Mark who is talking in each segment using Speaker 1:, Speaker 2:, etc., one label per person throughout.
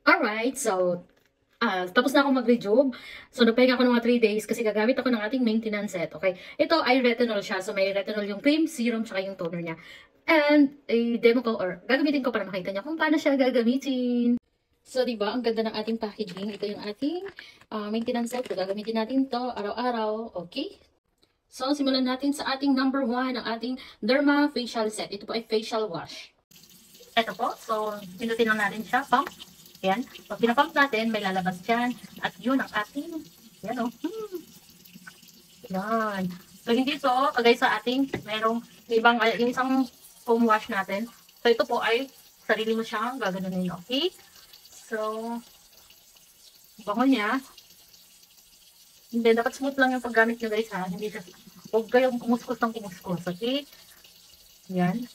Speaker 1: Alright, so, tapos na ako mag-rejuve. So, nagpahinga ako ng mga 3 days kasi gagamit ako ng ating maintenance set, okay? Ito ay retinol siya. So, may retinol yung cream, serum, tsaka yung toner niya. And, i-demo ko or gagamitin ko para makita niya kung paano siya gagamitin. So, diba, ang ganda ng ating packaging. Ito yung ating maintenance set. So, gagamitin natin to araw-araw, okay? So, simulan natin sa ating number 1, ang ating Derma Facial Set. Ito po ay facial wash. Ito po, so, pinutin lang natin siya, pump. Yan. Pag pinapump natin, may lalabas dyan. At yun ang ating, yan o. Yan. So, hindi to, kagay sa ating, merong ibang, yung isang foam wash natin. So, ito po ay, sarili mo siyang gaganunin, okay? So, bango niya. Hindi, dapat smooth lang yung paggamit nyo guys ha. Hindi siya, huwag kayong kumuskus ng kumuskus, okay? Yan.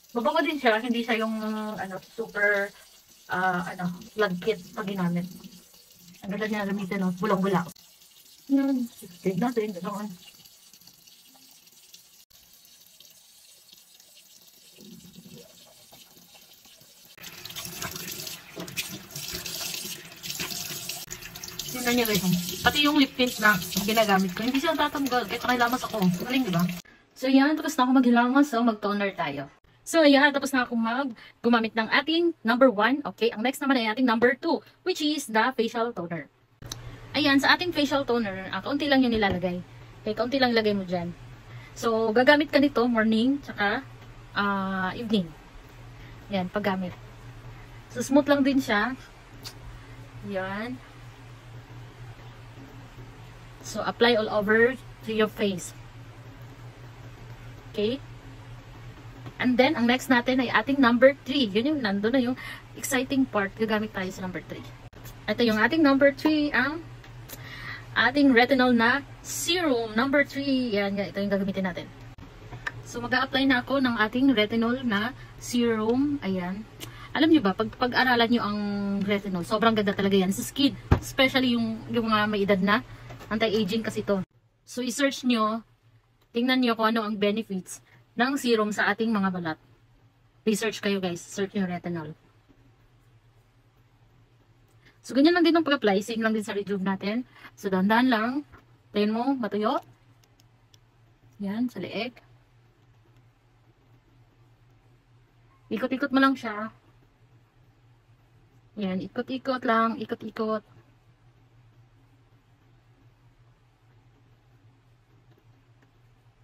Speaker 1: Mabango din siya, hindi siya yung super lagkit pag ginamit. Ang ganda niya gamitin, no? Bulang-bulang. Yan, tignan natin, ganoon. Tignan niya guys, pati yung lip tint na ginagamit ko, hindi siya tatanggal, kahit nakilamas ako. Galing, diba? So yan, tapos na ako maghilangas, so mag-toner tayo. So, ayan, tapos na akong gumamit ng ating number 1. Okay, ang next naman ay ating number 2, which is the facial toner. Ayan, sa ating facial toner, kaunti lang yung nilalagay. Okay, kaunti lang lagay mo dyan. So, gagamit ka nito morning, tsaka evening. Yan, paggamit. So, smooth lang din siya. Yan. So, apply all over to your face. Okay. And then, ang next natin ay ating number 3. Yun yung nandun na yung exciting part. Gagamit tayo sa number 3. Ito yung ating number 3, ang ating retinol na serum. Number 3. Yan, ito yung gagamitin natin. So, mag-a-apply na ako ng ating retinol na serum. Ayan. Alam nyo ba, pag-aralan nyo ang retinol, sobrang ganda talaga yan sa skin. Especially yung mga may edad na. Anti-aging kasi to. So, i-search nyo. Tingnan nyo kung ano ang benefits ng serum sa ating mga balat. Research kayo guys. Search yung retinol. So, ganyan lang din ang pag-apply. Same lang din sa rejuve natin. So, dahan-dahan lang. Tayin mo, matuyo. Yan, sa leeg. Ikot-ikot mo lang siya. Yan, ikot-ikot lang. Ikot-ikot.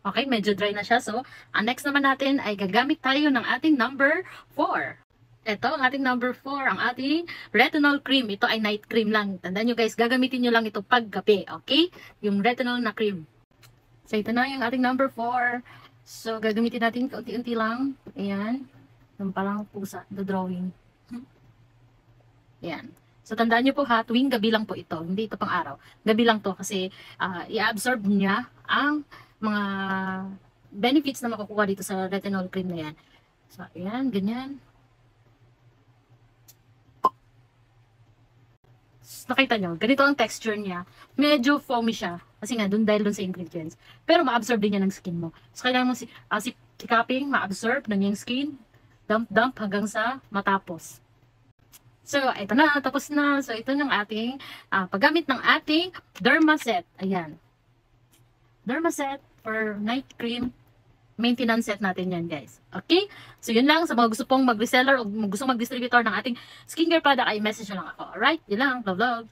Speaker 1: Okay, medyo dry na siya. So, ang next naman natin ay gagamit tayo ng ating number 4. Ito, ang ating number 4, ang ating retinol cream. Ito ay night cream lang. Tandaan nyo guys, gagamitin nyo lang ito pag gabi. Okay? Yung retinol na cream. So, ito na yung ating number 4. So, gagamitin natin kaunti-unti lang. Ayan. Yung parang pusa, the drawing. Ayan. So, tandaan nyo po ha, tuwing gabi lang po ito. Hindi ito pang araw. Gabi lang to kasi i-absorb niya ang mga benefits na makukuha dito sa retinol cream na yan. So, ayan, ganyan. Nakita nyo, ganito ang texture niya. Medyo foamy siya. Kasi nga, dahil sa ingredients. Pero ma-absorb din niya ng skin mo. So, kailangan mo sikaping ma-absorb ng yung skin. Dump hanggang sa matapos. So, ito na. Tapos na. So, ito yung ating paggamit ng ating Derma Set. Ayan. Derma Set for night cream. Maintenance set natin yan, guys. Okay? So, yun lang. Sa mga gusto pong mag-reseller o gusto mag-distributor ng ating skincare product, ay message lang ako. Alright? Yun lang. Love, love.